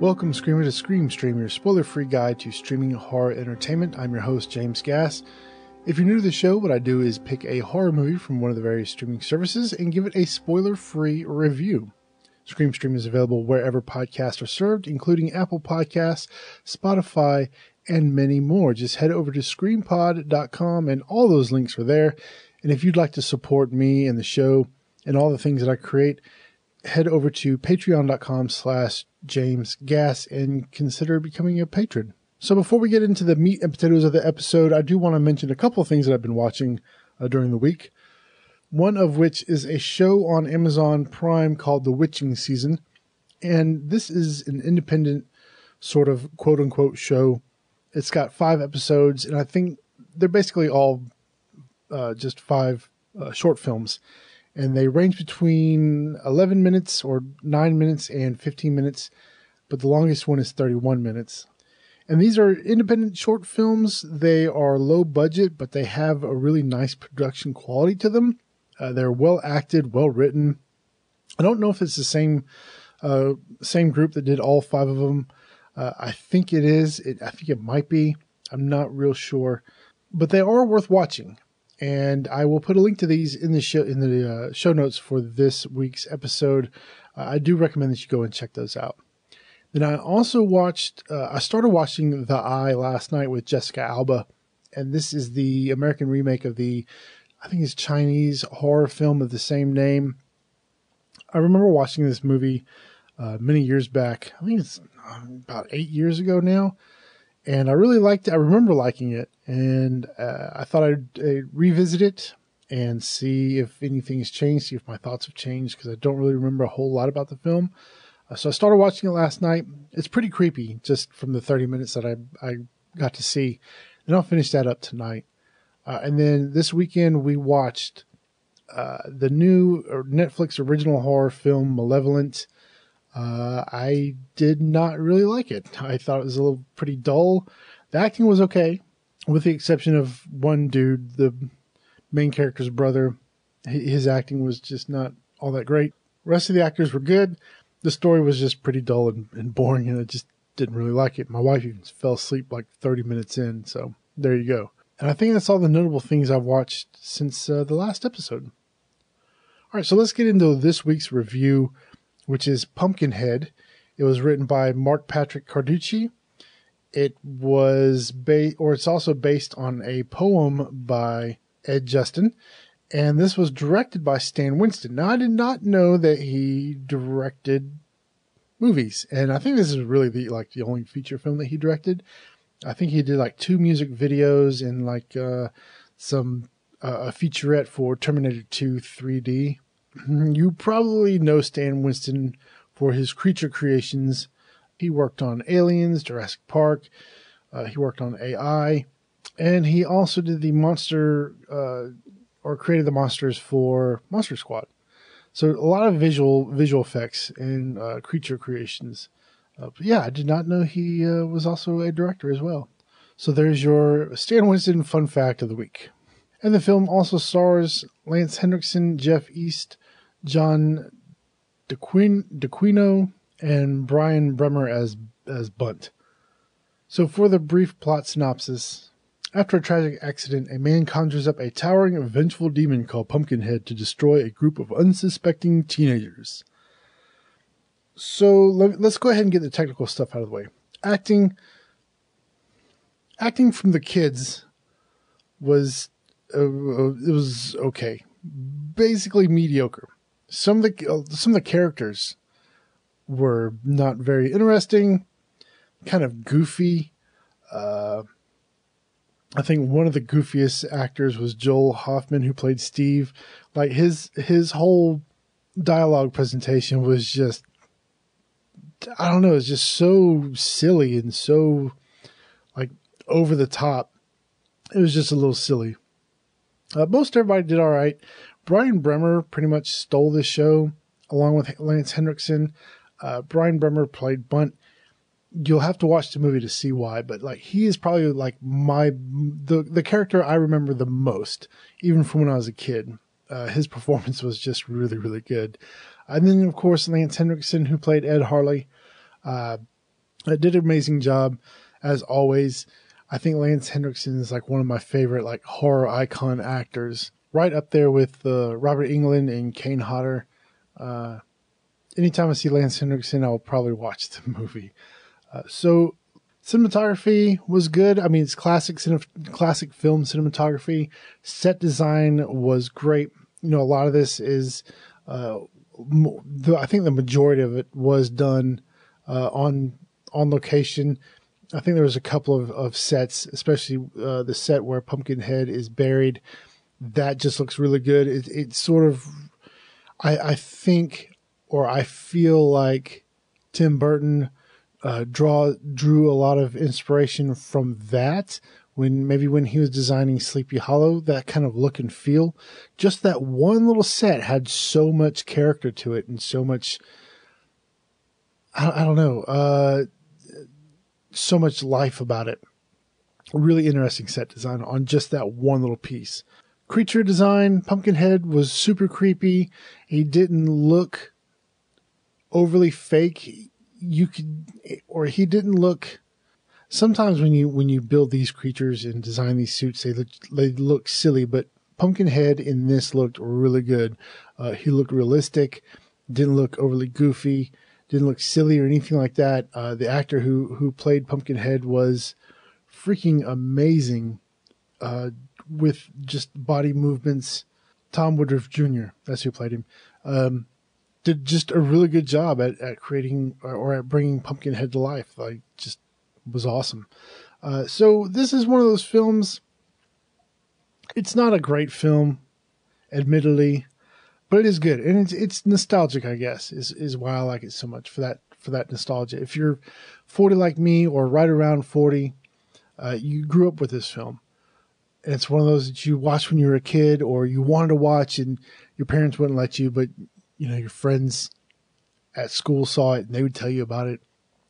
Welcome, Screamer, to Scream Stream, your spoiler-free guide to streaming horror entertainment. I'm your host, James Gass. If you're new to the show, what I do is pick a horror movie from one of the various streaming services and give it a spoiler-free review. Scream Stream is available wherever podcasts are served, including Apple Podcasts, Spotify, and many more. Just head over to screampod.com and all those links are there. And if you'd like to support me and the show and all the things that I create, head over to patreon.com/JamesGass and consider becoming a patron. So before we get into the meat and potatoes of the episode, I do want to mention a couple of things that I've been watching during the week. One of which is a show on Amazon Prime called The Witching Season. And this is an independent sort of quote-unquote show. It's got 5 episodes, and I think they're basically all just 5 short films. And they range between 11 minutes or 9 minutes and 15 minutes, but the longest one is 31 minutes. And these are independent short films. They are low budget, but they have a really nice production quality to them. They're well acted, well written. I don't know if it's the same group that did all 5 of them. I think it is. I think it might be. I'm not real sure, but they are worth watching. And I will put a link to these in the show notes for this week's episode. I do recommend that you go and check those out. Then I also I started watching The Eye last night with Jessica Alba. And this is the American remake of I think it's Chinese horror film of the same name. I remember watching this movie many years back. I think it's about 8 years ago now. And I really liked it. I remember liking it. And I thought I'd revisit it and see if anything has changed, see if my thoughts have changed, because I don't really remember a whole lot about the film. So I started watching it last night. It's pretty creepy, just from the 30 minutes that I got to see. And I'll finish that up tonight. And then this weekend, we watched the new Netflix original horror film, Malevolent. I did not really like it. I thought it was a little pretty dull. The acting was okay, with the exception of one dude, the main character's brother. His acting was just not all that great. The rest of the actors were good. The story was just pretty dull and boring, and I just didn't really like it. My wife even fell asleep like 30 minutes in, so there you go. And I think that's all the notable things I've watched since the last episode. All right, so let's get into this week's review, which is Pumpkinhead. It was written by Patrick CarducciDirected. It's also based on a poem by Ed Justin, and this was directed by Stan Winston. Now, I did not know that he directed movies, and I think this is really the only feature film that he directed. I think he did 2 music videos and a featurette for Terminator 2 3D. You probably know Stan Winston for his creature creations. He worked on Aliens, Jurassic Park. He worked on AI. And he also did the created the monsters for Monster Squad. So a lot of visual effects and creature creations. But yeah, I did not know he was also a director as well. So there's your Stan Winston fun fact of the week. And the film also stars Lance Henriksen, Jeff East, John DeQuino, and Brian Bremer as Bunt. So for the brief plot synopsis, after a tragic accident, a man conjures up a towering and vengeful demon called Pumpkinhead to destroy a group of unsuspecting teenagers. So let's go ahead and get the technical stuff out of the way. Acting from the kids was okay, basically mediocre. Some of the characters were not very interesting, kind of goofy. I think one of the goofiest actors was Joel Hoffman, who played Steve. His whole dialogue presentation was just, I don't know, it's just so silly and so over the top. It was just a little silly. Most everybody did all right. Brian Bremer pretty much stole this show along with Lance Henriksen. Brian Bremer played Bunt. You'll have to watch the movie to see why, but he is probably the character I remember the most, even from when I was a kid. His performance was just really, really good. And then, of course, Lance Henriksen, who played Ed Harley. Did an amazing job as always. I think Lance Henriksen is like one of my favorite like horror icon actors, right up there with Robert Englund and Kane Hodder. Anytime I see Lance Henriksen, I'll probably watch the movie. So cinematography was good. I mean, it's classic film cinematography. Set design was great. You know, a lot of this is, I think the majority of it was done on location. I think there was a couple of sets, especially the set where Pumpkinhead is buried. That just looks really good. It sort of, I think, or I feel like Tim Burton drew a lot of inspiration from that when he was designing Sleepy Hollow, that kind of look and feel. Just that one little set had so much character to it and so much, I don't know, so much life about it. Really interesting set design on just that one little piece. Creature design, Pumpkinhead was super creepy. He didn't look overly fake. He didn't look. Sometimes when you build these creatures and design these suits, they look silly, but Pumpkinhead in this looked really good. He looked realistic, didn't look overly goofy, didn't look silly or anything like that. The actor who played Pumpkinhead was freaking amazing with just body movements. Tom Woodruff Jr., that's who played him, did just a really good job at creating or at bringing Pumpkinhead to life. Like, just was awesome. So this is one of those films. It's not a great film, admittedly, but it is good, and it's nostalgic, I guess, is why I like it so much, for that nostalgia. If you're 40 like me, or right around 40, you grew up with this film, and it's one of those that you watched when you were a kid, or you wanted to watch and your parents wouldn't let you, but you know your friends at school saw it and they would tell you about it.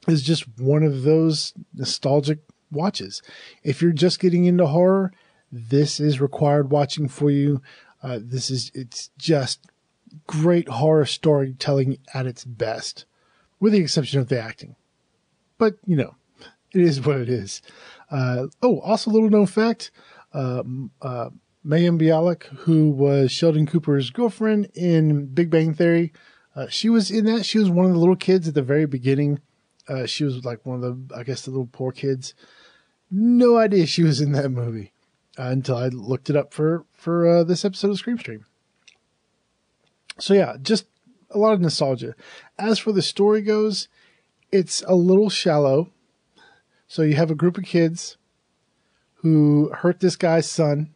It's just one of those nostalgic watches. If you're just getting into horror, this is required watching for you. It's just great horror storytelling at its best, with the exception of the acting. But, you know, it is what it is. Also a little known fact, Mayim Bialik, who was Sheldon Cooper's girlfriend in Big Bang Theory, she was in that. She was one of the little kids at the very beginning. She was like one of the little poor kids. No idea she was in that movie until I looked it up for this episode of Scream Stream. So yeah, just a lot of nostalgia. As for the story goes, it's a little shallow. So you have a group of kids who hurt this guy's son,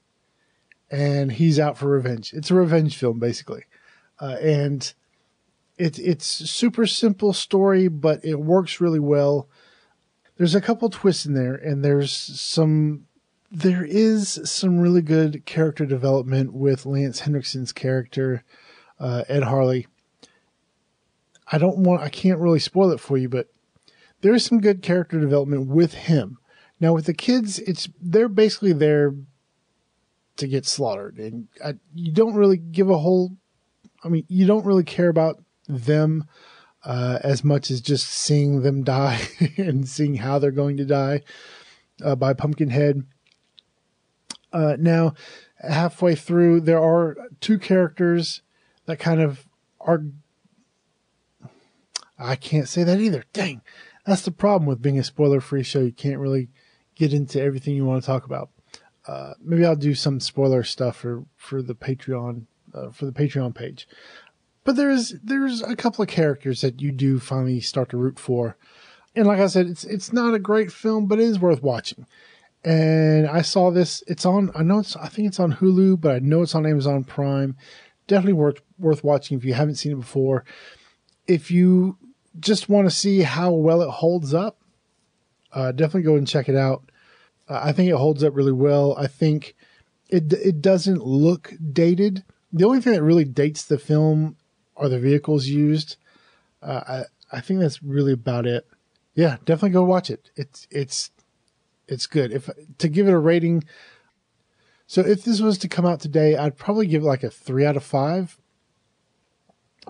and he's out for revenge. It's a revenge film, basically. And it's super simple story, but it works really well. There's a couple twists in there, and there is some really good character development with Lance Henriksen's character, Ed Harley. I can't really spoil it for you, but there is some good character development with him. Now with the kids, they're basically there to get slaughtered, and you don't really you don't really care about them as much as just seeing them die and seeing how they're going to die by Pumpkinhead. Now, halfway through, there are two characters that kind of are... I can't say that either. Dang. That's the problem with being a spoiler-free show. You can't really get into everything you want to talk about. Maybe I'll do some spoiler stuff for the Patreon page. But there's a couple of characters that you do finally start to root for. And like I said, it's not a great film, but it is worth watching. And I saw this, I think it's on Hulu, but I know it's on Amazon Prime. Definitely worth watching if you haven't seen it before. If you just want to see how well it holds up, definitely go and check it out. I think it holds up really well. I think it doesn't look dated. The only thing that really dates the film are the vehicles used. I think that's really about it. Yeah, definitely go watch it. It's good. To give it a rating, so if this was to come out today, I'd probably give it like a 3 out of 5.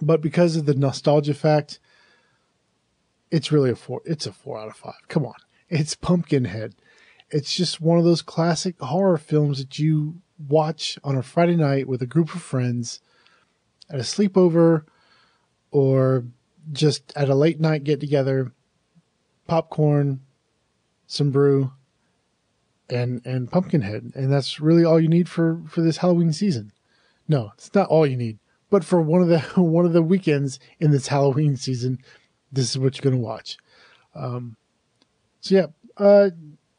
But because of the nostalgia fact, it's really it's a 4 out of 5. Come on. It's Pumpkinhead. It's just one of those classic horror films that you watch on a Friday night with a group of friends at a sleepover or just at a late night get together, popcorn, some brew, and Pumpkinhead. And that's really all you need for this Halloween season. No, it's not all you need, but for one of the weekends in this Halloween season, this is what you're going to watch.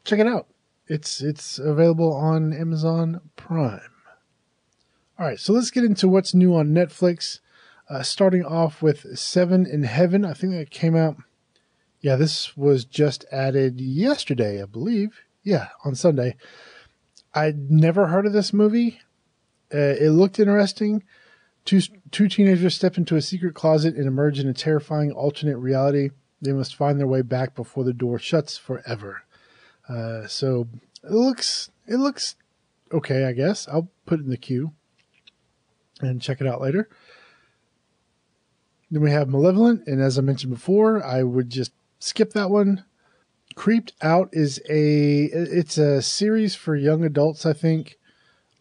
Check it out. It's available on Amazon Prime. All right, so let's get into what's new on Netflix. Starting off with Seven in Heaven. I think that came out. Yeah, this was just added yesterday, I believe. Yeah, on Sunday. I'd never heard of this movie. It looked interesting. Two teenagers step into a secret closet and emerge in a terrifying alternate reality. They must find their way back before the door shuts forever. So it looks okay, I guess. I'll put it in the queue and check it out later. Then we have Malevolent, and as I mentioned before, I would just skip that one. Creeped Out is it's a series for young adults, I think,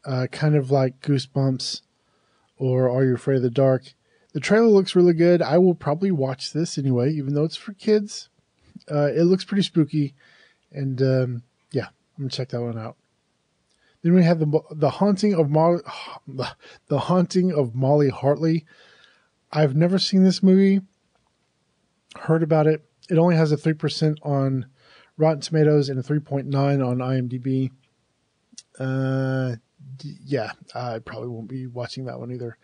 kind of like Goosebumps or Are You Afraid of the Dark? The trailer looks really good. I will probably watch this anyway, even though it's for kids. It looks pretty spooky, and yeah, I'm gonna check that one out. Then we have the Haunting of Molly Hartley. I've never seen this movie. Heard about it. It only has a 3% on Rotten Tomatoes and a 3.9 on IMDb. Yeah, I probably won't be watching that one either.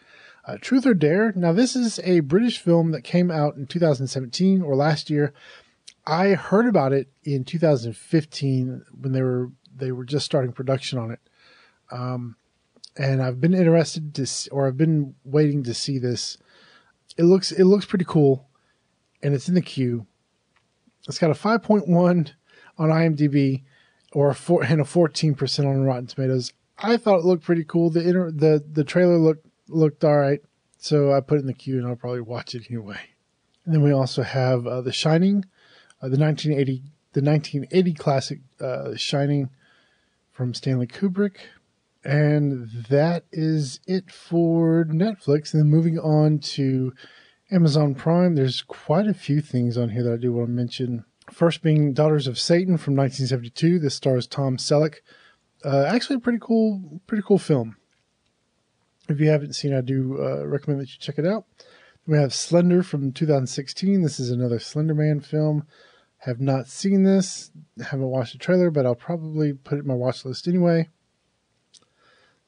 Truth or Dare. Now, this is a British film that came out in 2017 or last year. I heard about it in 2015 when they were just starting production on it. And I've been interested I've been waiting to see this. It looks pretty cool, and it's in the queue. It's got a 5.1 on IMDb and a 14% on Rotten Tomatoes. I thought it looked pretty cool. The trailer looked all right, so I put it in the queue, and I'll probably watch it anyway. And then we also have The Shining, the 1980 classic Shining from Stanley Kubrick. And that is it for Netflix. And then moving on to Amazon Prime, there's quite a few things on here that I do want to mention. First being Daughters of Satan from 1972. This stars Tom Selleck. Actually a pretty cool film. If you haven't seen it, I do recommend that you check it out. We have Slender from 2016. This is another Slender Man film. Have not seen this. Haven't watched the trailer, but I'll probably put it in my watch list anyway.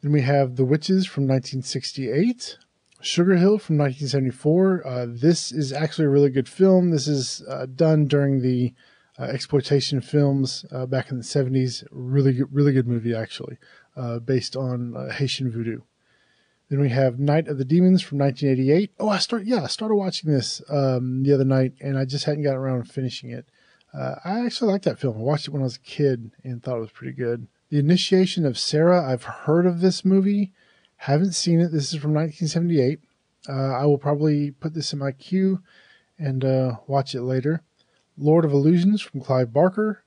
Then we have The Witches from 1968. Sugar Hill from 1974. This is actually a really good film. This is done during the exploitation films back in the 70s. Really good movie, actually, based on Haitian voodoo. Then we have Night of the Demons from 1988. Oh, I started watching this the other night, and I just hadn't gotten around to finishing it. I actually like that film. I watched it when I was a kid and thought it was pretty good. The Initiation of Sarah. I've heard of this movie. Haven't seen it. This is from 1978. I will probably put this in my queue and watch it later. Lord of Illusions from Clive Barker.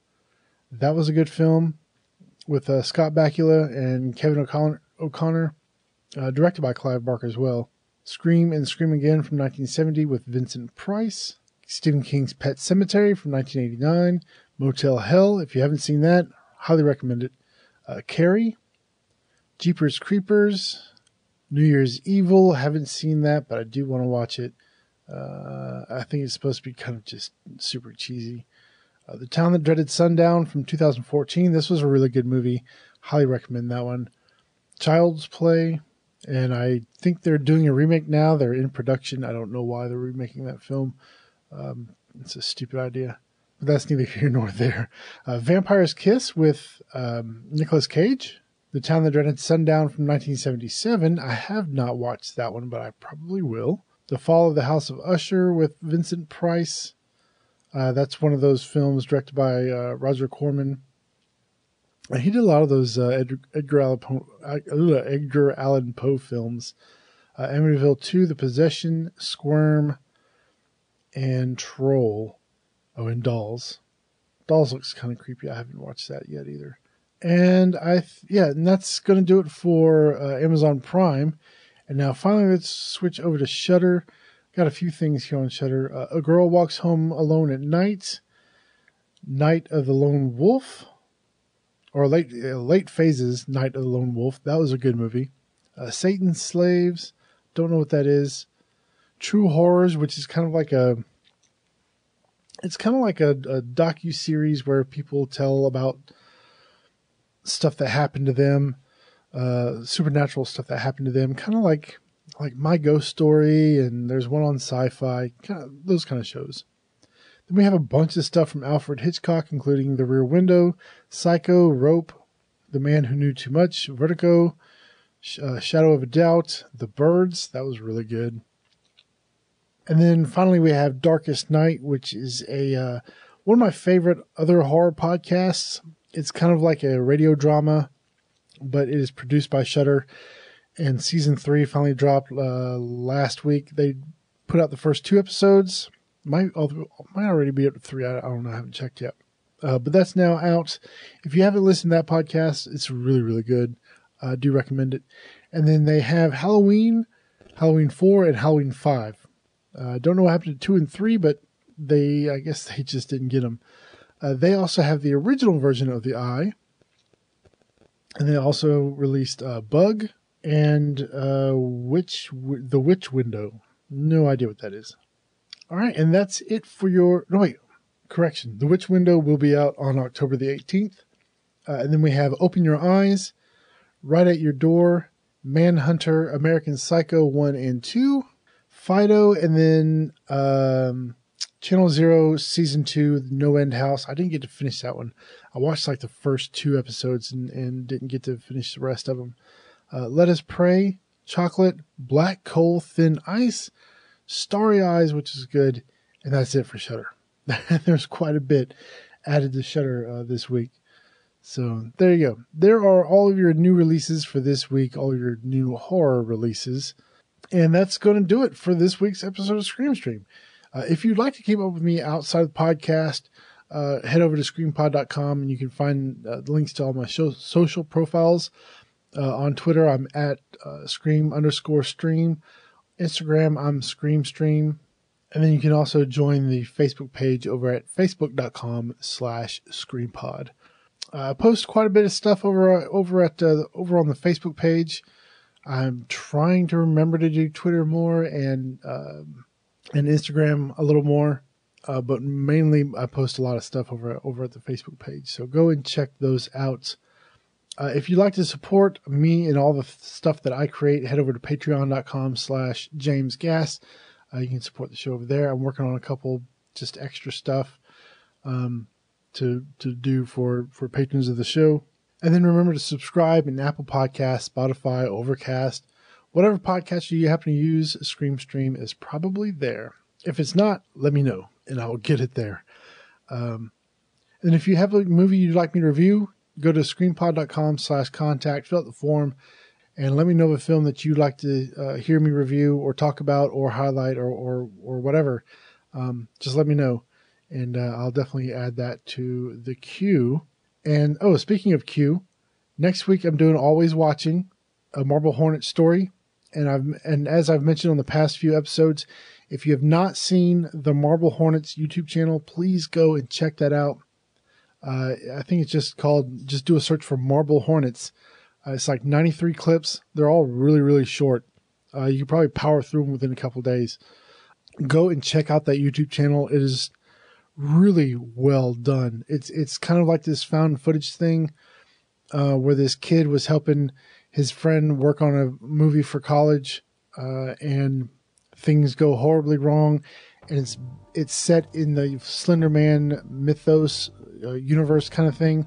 That was a good film with Scott Bakula and Kevin O'Connor. Directed by Clive Barker as well. Scream and Scream Again from 1970 with Vincent Price. Stephen King's Pet Sematary from 1989. Motel Hell. If you haven't seen that, highly recommend it. Carrie. Jeepers Creepers. New Year's Evil. Haven't seen that, but I do want to watch it. I think it's supposed to be kind of just super cheesy. The Town That Dreaded Sundown from 2014. This was a really good movie. Highly recommend that one. Child's Play. And I think they're doing a remake now. They're in production. I don't know why they're remaking that film. It's a stupid idea. But that's neither here nor there. Vampire's Kiss with Nicolas Cage. The Town That Dreaded Sundown from 1977. I have not watched that one, but I probably will. The Fall of the House of Usher with Vincent Price. That's one of those films directed by Roger Corman. And he did a lot of those Edgar Allan Poe films. Amityville 2, The Possession, Squirm, and Troll. Oh, and Dolls. Dolls looks kind of creepy. I haven't watched that yet either. And and that's going to do it for Amazon Prime. And now finally, let's switch over to Shudder. Got a few things here on Shudder. A Girl Walks Home Alone at Night. Night of the Lone Wolf. Or Late Phases, Night of the Lone Wolf. That was a good movie. Satan's Slaves. Don't know what that is. True Horrors, which is kind of like a docu-series where people tell about stuff that happened to them, supernatural stuff that happened to them, kind of like My Ghost Story, and there's one on Sci-Fi, those kind of shows. Then we have a bunch of stuff from Alfred Hitchcock, including The Rear Window, Psycho, Rope, The Man Who Knew Too Much, Vertigo, Shadow of a Doubt, The Birds. That was really good. And then finally we have Darkest Night, which is one of my favorite other horror podcasts. It's kind of like a radio drama, but it is produced by Shudder. And season 3 finally dropped last week. They put out the first 2 episodes. Might already be up to 3. I don't know. I haven't checked yet. But that's now out. If you haven't listened to that podcast, it's really, really good. I do recommend it. And then they have Halloween 4, and Halloween 5. Don't know what happened to 2 and 3, but I guess they just didn't get them. They also have the original version of The Eye. And they also released Bug and The Witch Window. No idea what that is. All right, and that's it for correction. The Witch Window will be out on October the 18th. And then we have Open Your Eyes, Right at Your Door, Manhunter, American Psycho 1 and 2, Fido, and then Channel Zero Season 2, No End House. I didn't get to finish that one. I watched like the first 2 episodes and didn't get to finish the rest of them. Let Us Pray, Chocolate, Black Coal, Thin Ice, Starry Eyes, which is good, and that's it for Shudder. There's quite a bit added to Shudder this week. So there you go. There are all of your new releases for this week, all your new horror releases. And that's going to do it for this week's episode of Scream Stream. If you'd like to keep up with me outside of the podcast, head over to screampod.com and you can find the links to all my social profiles. On Twitter, I'm at scream_stream. Instagram, I'm ScreamStream. And then you can also join the Facebook page over at facebook.com/ScreamPod. I post quite a bit of stuff over on the Facebook page. I'm trying to remember to do Twitter more and Instagram a little more. But mainly I post a lot of stuff over at the Facebook page. So go and check those out. If you'd like to support me and all the stuff that I create, head over to patreon.com/JamesGass. You can support the show over there. I'm working on a couple just extra stuff to do for patrons of the show. And then remember to subscribe in Apple Podcasts, Spotify, Overcast, whatever podcast you happen to use. Scream Stream is probably there. If it's not, let me know and I will get it there. And if you have a movie you'd like me to review, go to screampod.com/contact, fill out the form, and let me know a film that you'd like to hear me review or talk about or highlight or whatever. Just let me know, and I'll definitely add that to the queue. And, speaking of queue, next week I'm doing Always Watching, a Marble Hornet story. And as I've mentioned on the past few episodes, if you have not seen the Marble Hornets YouTube channel, please go and check that out. I think it's just do a search for Marble Hornets. It's like 93 clips. They're all really, really short. You can probably power through them within a couple days. Go and check out that YouTube channel. It is really well done. It's kind of like this found footage thing where this kid was helping his friend work on a movie for college and things go horribly wrong. And it's set in the Slender Man mythos universe kind of thing.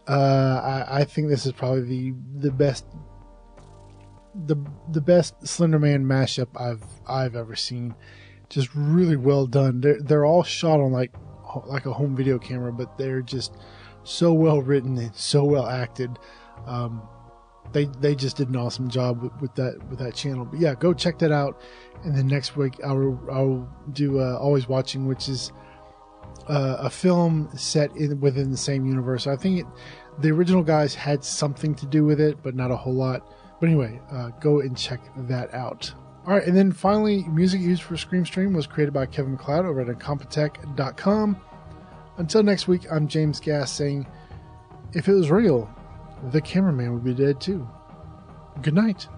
I think this is probably the best Slender Man mashup I've ever seen. Just really well done. They're all shot on like a home video camera, but they're just so well written and so well acted. They just did an awesome job with that channel. But yeah, go check that out. And then next week I'll do Always Watching, which is a film set within the same universe. I think the original guys had something to do with it, but not a whole lot. But anyway, go and check that out. All right, and then finally, music used for Scream Stream was created by Kevin MacLeod over at incompetech.com. Until next week, I'm James Gass saying, if it was real, the cameraman would be dead too. Good night.